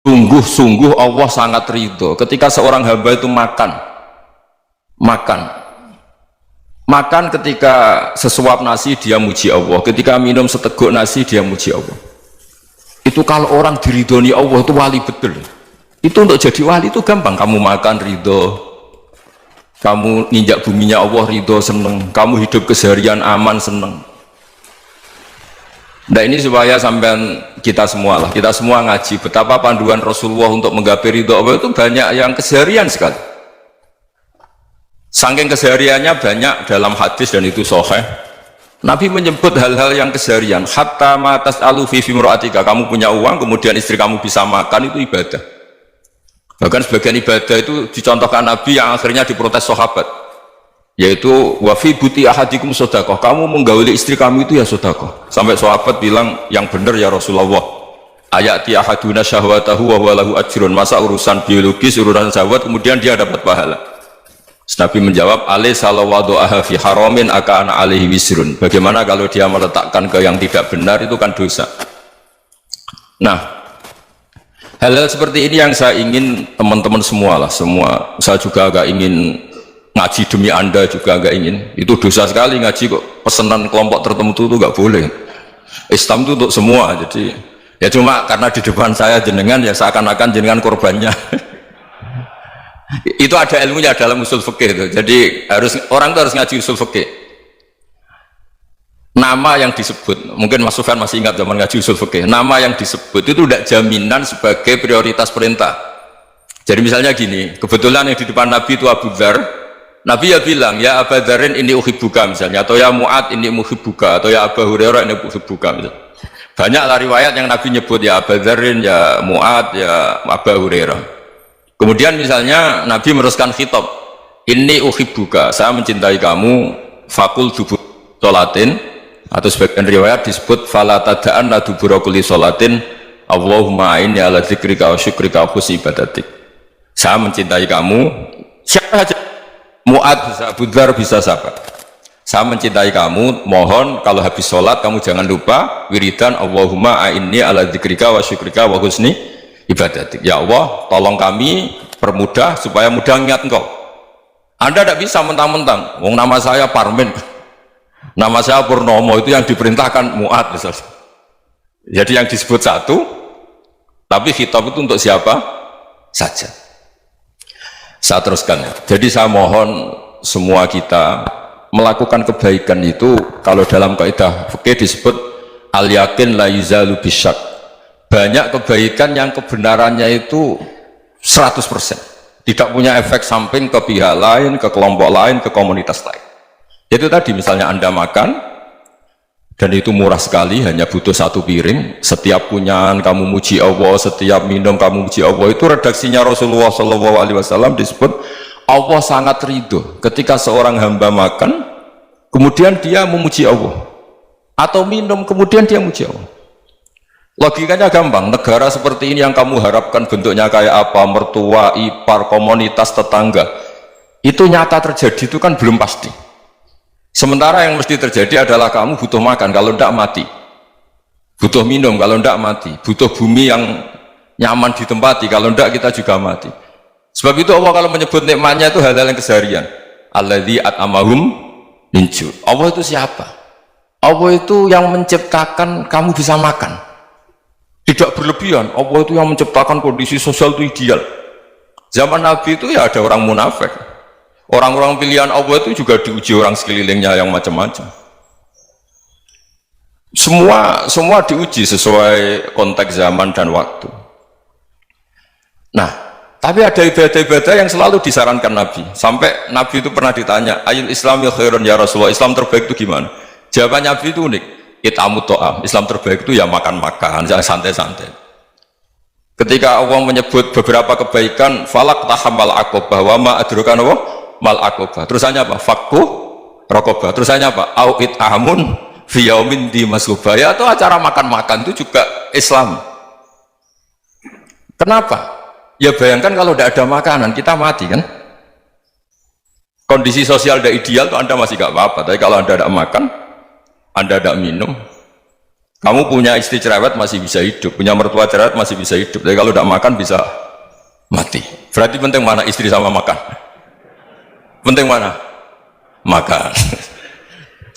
Sungguh-sungguh Allah sangat ridho ketika seorang hamba itu makan ketika sesuap nasi dia muji Allah, ketika minum seteguk nasi dia muji Allah. Itu kalau orang diridhoni Allah itu wali betul. Itu untuk jadi wali itu gampang, kamu makan ridho, kamu nginjak buminya Allah ridho seneng, kamu hidup keseharian aman seneng. Nah ini supaya sampean kita semua ngaji betapa panduan Rasulullah untuk menggapai ridho Allah itu banyak yang keseharian sekali. Saking kesehariannya banyak dalam hadis dan itu sahih. Nabi menyebut hal-hal yang keseharian. Hatta ma tas'alu fi imra'atika, kamu punya uang kemudian istri kamu bisa makan, itu ibadah. Bahkan sebagian ibadah itu dicontohkan Nabi yang akhirnya diprotes sahabat, yaitu wa fi buti ahadikum sedekah, kamu menggauli istri kamu itu ya sedekah. Sampai sahabat bilang, yang benar ya Rasulullah, ayati ahaduna syahwatahu wa huwa lahu ajrun, masa urusan biologis, urusan syahwat kemudian dia dapat pahala. Nabi menjawab, alaysa law wada'aha fi haramin akana alaihi wisrun, bagaimana kalau dia meletakkan ke yang tidak benar, itu kan dosa. Nah, hal-hal seperti ini yang saya ingin teman-teman semua, saya juga agak ingin ngaji demi Anda juga agak ingin. Itu dosa sekali ngaji kok pesanan kelompok tertentu itu gak boleh. Islam itu untuk semua. Jadi ya cuma karena di depan saya jenengan ya seakan-akan jenengan korbannya. Itu ada ilmunya dalam usul fikih itu. Jadi orang itu harus ngaji usul fikih. Nama yang disebut, mungkin Mas Sufyan masih ingat zaman ngaji usul fikih, nama yang disebut itu tidak jaminan sebagai prioritas perintah. Jadi misalnya gini, kebetulan yang di depan Nabi itu Abu Dzar, Nabi ya bilang, ya Abu Dzarin ini uhibbuka misalnya, atau ya Mu'ad ini uhibbuka, atau ya Abu Hurairah ini uhibbuka misalnya. Banyaklah riwayat yang Nabi nyebut ya Abu Dzarin, ya Mu'ad, ya Abu Hurairah. Kemudian misalnya Nabi meneruskan khitab, ini uhibbuka, saya mencintai kamu, fakul dubur sholatin, atau sebagian riwayat disebut fala tada'an la dubura kulli sholatin Allahumma a'inni ala dzikrika wa syukrika wa husni ibadatik. Saya mencintai kamu, siapa aja, Mu'ad bisa, Abu Dzar bisa, siapa, saya mencintai kamu, mohon kalau habis sholat kamu jangan lupa wiridan Allahumma a'inni ala dzikrika wa syukrika wa husni ibadatik. Ya Allah, tolong kami permudah supaya mudah ingat engkau. Anda tidak bisa mentang-mentang, wong nama saya Parmin, nama saya Purnomo, itu yang diperintahkan Mu'ad misalnya. Jadi yang disebut satu, tapi khitab itu untuk siapa saja. Saya teruskan ya. Jadi saya mohon semua kita melakukan kebaikan itu, kalau dalam kaidah fikih disebut al yakin la yuzalu bisyak. Banyak kebaikan yang kebenarannya itu 100%, tidak punya efek samping ke pihak lain, ke kelompok lain, ke komunitas lain. Itu tadi misalnya Anda makan dan itu murah sekali, hanya butuh satu piring, setiap punyaan kamu muji Allah, setiap minum kamu muji Allah. Itu redaksinya Rasulullah SAW disebut Allah sangat ridho ketika seorang hamba makan kemudian dia memuji Allah, atau minum kemudian dia muji Allah. Logikanya gampang, negara seperti ini yang kamu harapkan bentuknya kayak apa, mertua, ipar, komunitas, tetangga, itu nyata terjadi itu kan belum pasti. Sementara yang mesti terjadi adalah kamu butuh makan, kalau tidak mati, butuh minum, kalau tidak mati, butuh bumi yang nyaman ditempati, kalau tidak kita juga mati. Sebab itu Allah kalau menyebut nikmatnya itu hal-hal yang keseharian. Alladzi at'amahum min ju'. Allah itu siapa? Allah itu yang menciptakan kamu bisa makan, tidak berlebihan. Allah itu yang menciptakan kondisi sosial itu ideal. Zaman Nabi itu ya ada orang munafik, orang-orang pilihan Allah itu juga diuji orang sekelilingnya yang macam-macam. Semua diuji sesuai konteks zaman dan waktu. Nah, tapi ada ibadah-ibadah yang selalu disarankan Nabi. Sampai Nabi itu pernah ditanya, ayul islami khairun ya Rasulullah, Islam terbaik itu gimana? Jawaban Nabi itu unik, itamu to'am, Islam terbaik itu ya makan-makan, jangan santai-santai. Ketika Allah menyebut beberapa kebaikan, falak tahamal akobah, wa ma adrokan Allah mal akobah, terusannya apa? Fakku rokobah, terusannya apa? Au'id amun fiyaumin di masubah. Ya, atau acara makan-makan itu juga Islam. Kenapa? Ya bayangkan kalau tidak ada makanan, kita mati kan? Kondisi sosial tidak ideal tuh Anda masih gak apa-apa, tapi kalau Anda tidak makan, Anda tidak minum, Kamu punya istri cerewet masih bisa hidup, punya mertua cerewet masih bisa hidup. Tapi kalau tidak makan bisa mati. Berarti penting mana istri sama makan? Penting mana? Makan.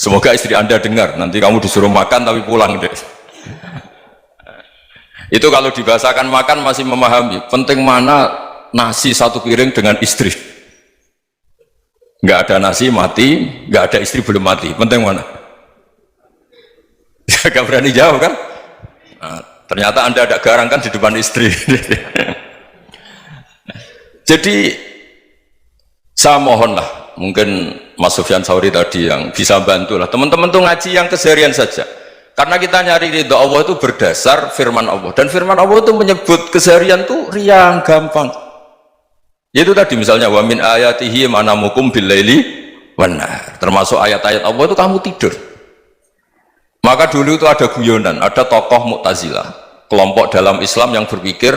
Semoga istri Anda dengar. Nanti kamu disuruh makan tapi pulang deh. Itu kalau dibahasakan makan masih memahami. Penting mana nasi satu piring dengan istri? Nggak ada nasi mati, nggak ada istri belum mati. Penting mana? Gak berani jawab kan? Nah, ternyata Anda ada garang kan di depan istri. Jadi saya mohonlah, mungkin Mas Sufyan Sauri tadi yang bisa bantulah teman-teman tuh ngaji yang keseharian saja. Karena kita nyari ridho Allah itu berdasar firman Allah, dan firman Allah itu menyebut keseharian tuh riang gampang. Itu tadi misalnya wa min ayatihi manamukum billaili wan nahar. Termasuk ayat-ayat Allah itu kamu tidur. Maka dulu itu ada guyonan, ada tokoh Mu'tazilah, kelompok dalam Islam yang berpikir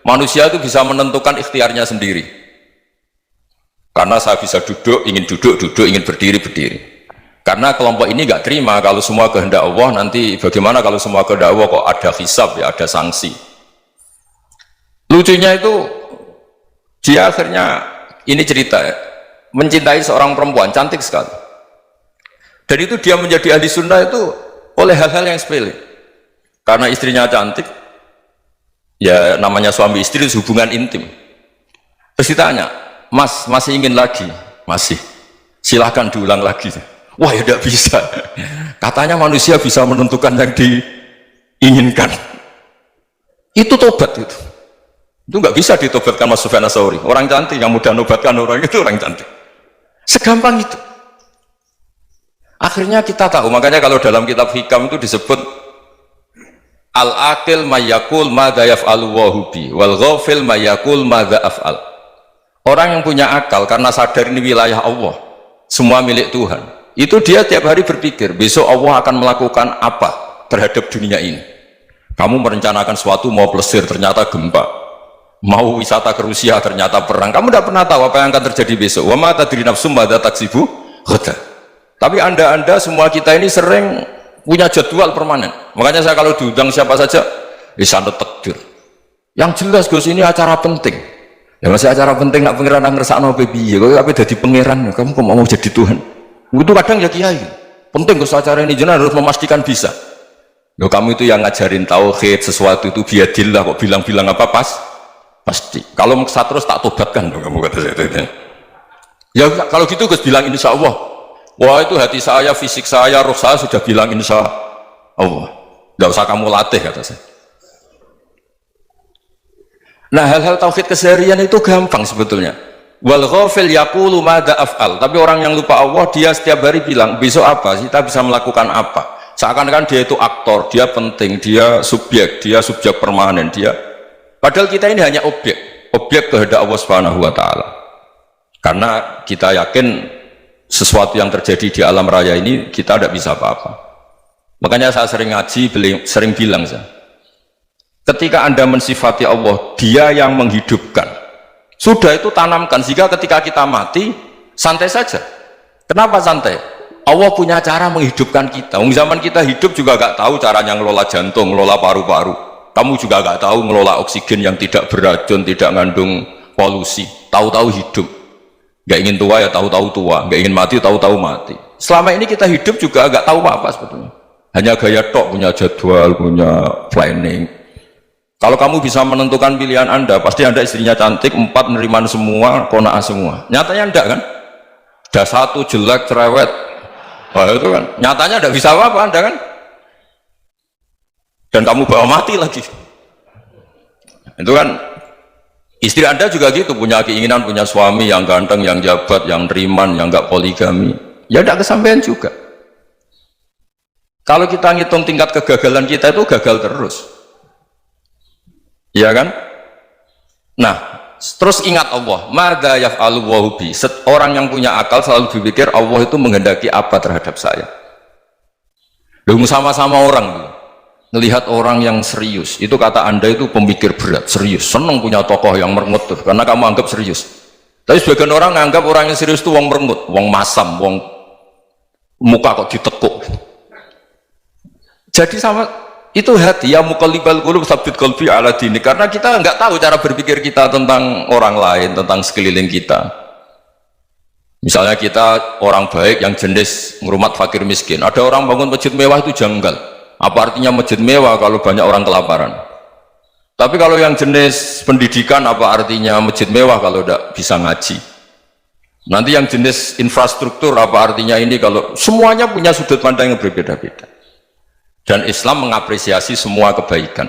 manusia itu bisa menentukan ikhtiarnya sendiri. Karena saya bisa duduk, ingin duduk, ingin berdiri, berdiri. Karena kelompok ini nggak terima kalau semua kehendak Allah, nanti bagaimana kalau semua kehendak Allah kok ada hisab ya, ada sanksi. Lucunya itu dia akhirnya, ini cerita ya, mencintai seorang perempuan cantik sekali. Dan itu dia menjadi ahli sunnah itu oleh hal-hal yang sepele. Karena istrinya cantik, ya namanya suami istri hubungan intim. Terus ditanya, Mas masih ingin lagi? Masih. Silahkan diulang lagi. Wah ya tidak bisa. Katanya manusia bisa menentukan yang diinginkan. Itu tobat itu. Itu nggak bisa ditobatkan Mas Sufyan Ats-Tsauri. Orang cantik yang mudah nobatkan orang itu orang cantik. Segampang itu. Akhirnya kita tahu, makanya kalau dalam kitab Hikam itu disebut al-aqil mayyakul madza yaf'alu wa hubi wal ghafil mayyakul madza af'al. Orang yang punya akal karena sadar ini wilayah Allah, semua milik Tuhan, itu dia tiap hari berpikir besok Allah akan melakukan apa terhadap dunia ini. Kamu merencanakan sesuatu mau plesir ternyata gempa, mau wisata ke Rusia ternyata perang. Kamu tidak pernah tahu apa yang akan terjadi besok. Wa ma tadri nafsum madza taksibu ghadan. Tapi anda semua kita ini sering punya jadwal permanen. Makanya saya kalau diundang siapa saja, sanad takdir. Yang jelas Gus ini acara penting. Ya masih acara penting nak pangeran ngersakno piye? Kok ape dadi pangeran? Kamu kok mau jadi Tuhan? Itu kadang ya kiai. Penting Gus acara ini jenengan harus memastikan bisa. Loh kamu itu yang ngajarin tauhid, sesuatu itu biadillah kok bilang-bilang apa pasti. Kalau maksa terus tak tobatkan loh kamu kata saya. Ya kalau gitu Gus bilang insya Allah. Wah itu hati saya, fisik saya, roh saya sudah bilang insya Allah. Tidak usah kamu latih kata saya. Nah hal-hal tauhid keseharian itu gampang sebetulnya. Wal ghafil yaqulu madza af'al. Tapi orang yang lupa Allah dia setiap hari bilang besok apa? Kita bisa melakukan apa? Seakan-akan dia itu aktor, dia penting, dia subjek permanen, dia. Padahal kita ini hanya objek kehendak Allah Subhanahu wa taala. Karena kita yakin sesuatu yang terjadi di alam raya ini kita tidak bisa apa-apa. Makanya saya sering ngaji, sering bilang saya, ketika Anda mensifati Allah, dia yang menghidupkan, sudah itu tanamkan sehingga ketika kita mati santai saja. Kenapa santai? Allah punya cara menghidupkan kita. Zaman kita hidup juga gak tahu caranya ngelola jantung, ngelola paru-paru. Kamu juga gak tahu ngelola oksigen yang tidak beracun, tidak mengandung polusi. Tahu-tahu hidup. Gak ingin tua ya tahu-tahu tua, gak ingin mati tahu-tahu mati. Selama ini kita hidup juga gak tahu apa sebetulnya. Hanya gaya tok, punya jadwal, punya planning. Kalau kamu bisa menentukan pilihan Anda, pasti Anda istrinya cantik, 4 neriman semua, kona'ah semua. Nyatanya enggak kan? Ada 1 jelek, cerewet. Wah itu kan, nyatanya enggak bisa apa-apa Anda kan? Dan kamu bawa mati lagi. Itu kan. Istri Anda juga gitu, punya keinginan punya suami yang ganteng, yang jabat, yang neriman, yang enggak poligami. Ya enggak kesampaian juga. Kalau kita ngitung tingkat kegagalan kita itu gagal terus. Iya kan? Nah, terus ingat Allah, madza yaf'alu wa hubi. Orang yang punya akal selalu berpikir Allah itu menghendaki apa terhadap saya. Loh sama-sama orang melihat orang yang serius, itu kata Anda itu pemikir berat, serius, senang punya tokoh yang merengut tuh, karena kamu anggap serius. Tapi sebagian orang menganggap orang yang serius itu wong merengut, wong masam, wong muka kok ditekuk. Jadi sama itu hati ya muqallibal qulub tsabbit qalbi ala dinik, karena kita nggak tahu cara berpikir kita tentang orang lain, tentang sekeliling kita. Misalnya kita orang baik yang jenis ngrumat fakir miskin, ada orang bangun masjid mewah itu janggal. Apa artinya masjid mewah kalau banyak orang kelaparan? Tapi kalau yang jenis pendidikan, apa artinya masjid mewah kalau tidak bisa ngaji? Nanti yang jenis infrastruktur, apa artinya ini kalau semuanya punya sudut pandang yang berbeda-beda. Dan Islam mengapresiasi semua kebaikan,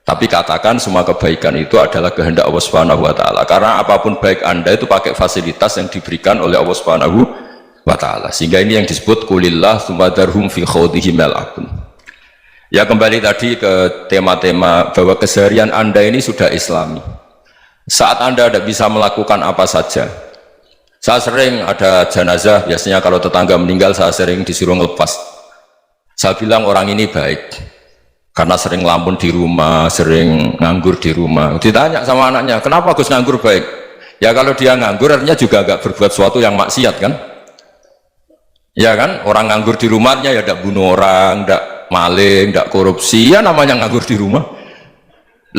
tapi katakan semua kebaikan itu adalah kehendak Allah Subhanahu wa Ta'ala, karena apapun baik Anda itu pakai fasilitas yang diberikan oleh Allah Subhanahu wa Ta'ala. Sehingga ini yang disebut kulillah tsummadarhum fi khawdihim yal'abun. Ya, kembali tadi ke tema-tema bahwa keseharian Anda ini sudah Islami. Saat Anda tidak bisa melakukan apa saja, saya sering ada jenazah, biasanya kalau tetangga meninggal saya sering disuruh ngelepas. Saya bilang orang ini baik karena sering lamun di rumah, sering nganggur di rumah. Ditanya sama anaknya, kenapa Gus nganggur baik? Ya kalau dia nganggur artinya juga agak berbuat sesuatu yang maksiat kan? Ya kan, orang nganggur di rumahnya ya tidak bunuh orang, tidak maling, tidak korupsi, ya namanya nganggur di rumah.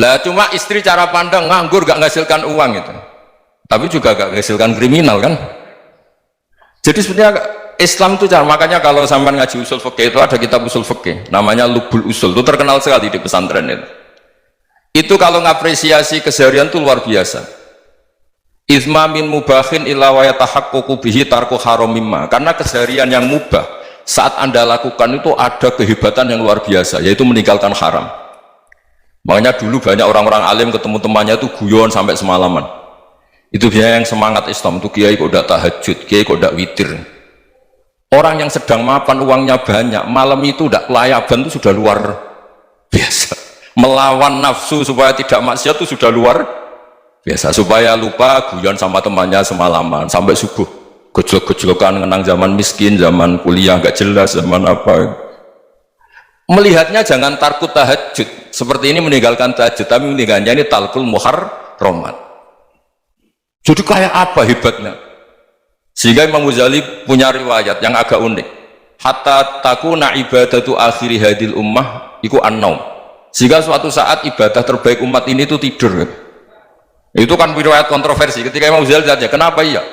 Lah cuma istri cara pandang nganggur gak menghasilkan uang itu, tapi juga gak menghasilkan kriminal kan? Jadi sebenarnya Islam itu cara, makanya kalau sampai ngaji usul fikih itu ada kitab usul fikih namanya Lubul Usul, itu terkenal sekali di pesantren itu. Itu kalau ngapresiasi keseharian itu luar biasa. Izma min mubahin illa wa yatahaqququ bihi tarku haramimma, karena keseharian yang mubah saat Anda lakukan itu ada kehebatan yang luar biasa, yaitu meninggalkan haram. Makanya dulu banyak orang-orang alim ketemu temannya itu guyon sampai semalaman. Itu biasanya yang semangat Islam itu, kiai kok tidak tahajud, kiai kok tidak witir. Orang yang sedang mapan uangnya banyak, malam itu tidak kelayaban itu sudah luar biasa. Melawan nafsu supaya tidak maksiat itu sudah luar biasa. Supaya lupa guyon sama temannya semalaman sampai subuh, gejlok-gejlokan mengenang zaman miskin, zaman kuliah nggak jelas, zaman apa. Melihatnya jangan tarkut tahajud seperti ini, meninggalkan tahajud, tapi meninggalkannya ini talkul muharramat. Jadi kayak apa hebatnya? Sehingga Imam Ghazali punya riwayat yang agak unik. Hatta takuna ibadatu akhiri hadil ummah iku an-naum. Sehingga suatu saat ibadah terbaik umat ini itu tidur. Itu kan riwayat kontroversi. Ketika Imam Ghazali tanya, kenapa iya?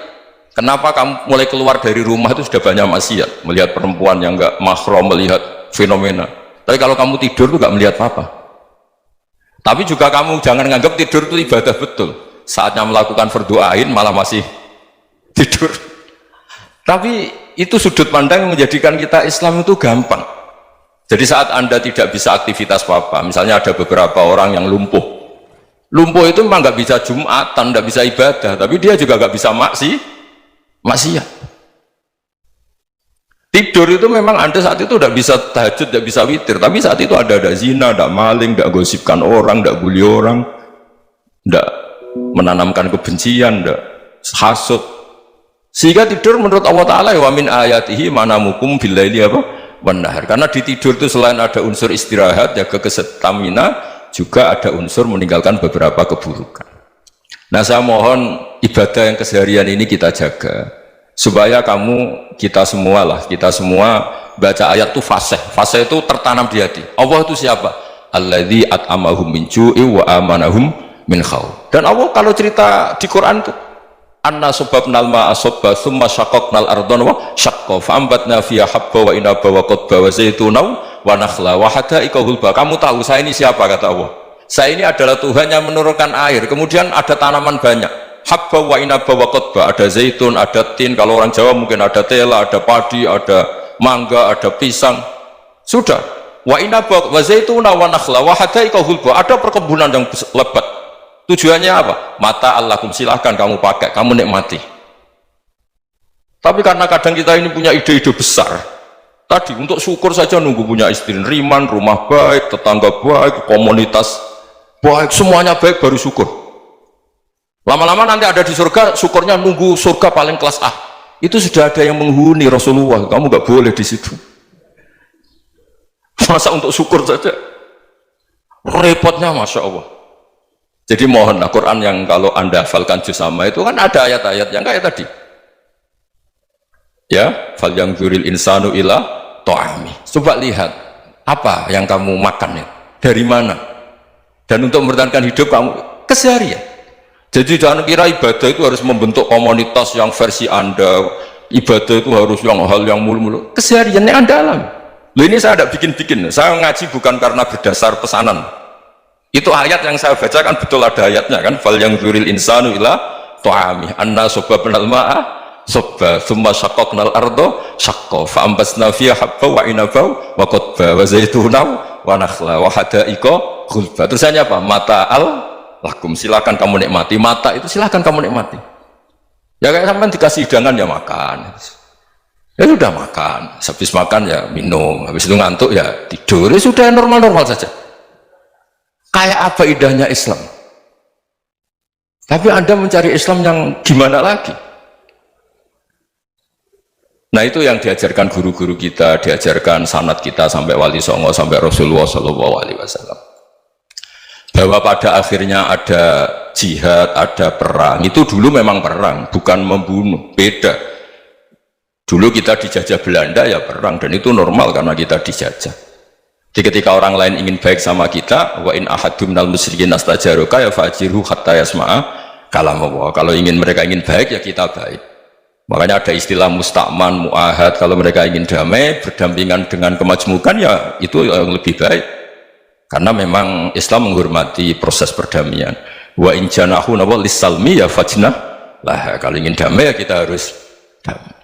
Kenapa kamu mulai keluar dari rumah itu sudah banyak maksiat, melihat perempuan yang enggak mahram, melihat fenomena. Tapi kalau kamu tidur itu enggak melihat apa-apa. Tapi juga kamu jangan nganggap tidur itu ibadah betul. Saatnya melakukan fardu ain malah masih tidur. Tapi itu sudut pandang yang menjadikan kita Islam itu gampang. Jadi saat Anda tidak bisa aktivitas apa-apa, misalnya ada beberapa orang yang lumpuh itu memang nggak bisa Jumatan, nggak bisa ibadah, tapi dia juga nggak bisa maksiat. Tidur itu memang Anda saat itu tidak bisa tahajud, tidak bisa witir, tapi saat itu ada zina, ada maling, tidak gosipkan orang, tidak bully orang, tidak menanamkan kebencian, tidak hasud. Sehingga tidur menurut Allah Ta'ala wa min ayatihi manamukum billaili apa wan-nahar, karena di tidur itu selain ada unsur istirahat, jaga kestamina, juga ada unsur meninggalkan beberapa keburukan. Nah, saya mohon ibadah yang keseharian ini kita jaga supaya kita semua baca ayat itu fasih itu tertanam di hati. Allah itu siapa? Alladzi at'amahum min ju'i wa amanahum min khauf. Dan Allah kalau cerita di Quran itu anna subabnal ma'a subba thumma syaqaqnal ardhan wa syaqqa fa'ambatna fiha habba wa inaba wa qadba wa zaituna wa nakhla wa hadaika hulba. Kamu tahu saya ini siapa? Kata Allah, saya ini adalah Tuhan yang menurunkan air, kemudian ada tanaman banyak, habba wa inaba wa qadba, ada zaitun, ada tin, kalau orang Jawa mungkin ada tela, ada padi, ada mangga, ada pisang, sudah. Wa inaba wa zaituna wa nakhla wa hadaika hulba, ada perkebunan yang lebat. Tujuannya apa? Mata Allahkum, silahkan kamu pakai, kamu nikmati. Tapi karena kadang kita ini punya ide-ide besar, tadi untuk syukur saja nunggu punya istri riman, rumah baik, tetangga baik, komunitas baik, semuanya baik baru syukur. Lama-lama nanti ada di surga, syukurnya nunggu surga paling kelas A. Itu sudah ada yang menghuni Rasulullah, kamu nggak boleh di situ. Masa untuk syukur saja repotnya, Masya Allah. Jadi mohon Al-Quran yang kalau Anda hafalkan juz sama itu kan ada ayat-ayat yang kayak tadi. Ya, fal yanzuril insanu ila ta'ami. Coba lihat Apa yang kamu makan ya? Dari mana? Dan untuk mempertahankan hidup kamu keseharian. Jadi jangan kira ibadah itu harus membentuk komunitas yang versi Anda. Ibadah itu harus yang hal yang mulu-mulu. Kesehariannya Anda alami. Loh, ini saya tidak bikin-bikin. Saya ngaji bukan karena berdasar pesanan. Itu ayat yang saya baca kan betul ada ayatnya kan. Fal yang dzuril insanu ila ta'ami anna sababnal ma'a sabba thumma syaqqaqnal ardo syaqqa fa ambasna fiha habba wa inaba wa qadba wa zaituna wa nakhla wa hadaiqa ghulba. Terusannya apa? Mata'al lakum, silakan kamu nikmati. Mata itu silakan kamu nikmati. Ya kayak sampean dikasih hidangan ya makan. Ya sudah makan, habis makan ya minum, habis itu ngantuk ya tidur. Ya sudah normal-normal saja. Kayak apa indahnya Islam. Tapi Anda mencari Islam yang gimana lagi? Nah itu yang diajarkan guru-guru kita, diajarkan sanad kita sampai Wali Songo, sampai Rasulullah SAW. Bahwa pada akhirnya ada jihad, ada perang. Itu dulu memang perang, bukan membunuh, beda. Dulu kita dijajah Belanda ya perang, dan itu normal karena kita dijajah. Jadi ketika orang lain ingin baik sama kita, wa in ahadum minal musyrikin astajaruka ya fajirhu hatta yasma'a kalam Allah. Kalau mereka ingin baik ya kita baik. Makanya ada istilah musta'man, mu'ahad. Kalau mereka ingin damai, berdampingan dengan kemajmukan ya itu yang lebih baik. Karena memang Islam menghormati proses perdamaian. Wa in janahu lis-salmi ya fajnah lah. Kalau ingin damai ya kita harus damai.